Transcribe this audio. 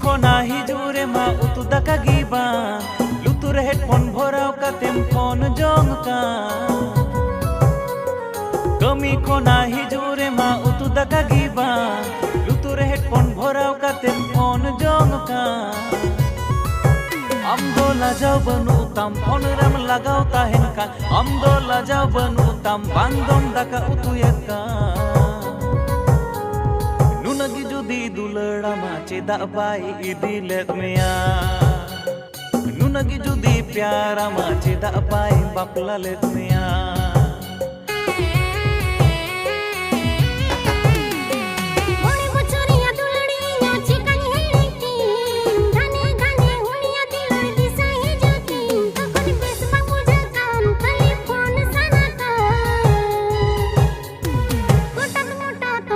khona hijure ma utu daka gi ba lutur headphone bhorao katem phone jong ka kami khona hijure ma utu daka gi ba lutur headphone bhorao katem phone jong ka am do lajau banu tam phone ram lagao tahen ka am do lajau banu tam bandom daka utu yaka nunagi judi dulada ma cheda bai idilet meya nunagi judi pyara ma cheda bai bapla let meya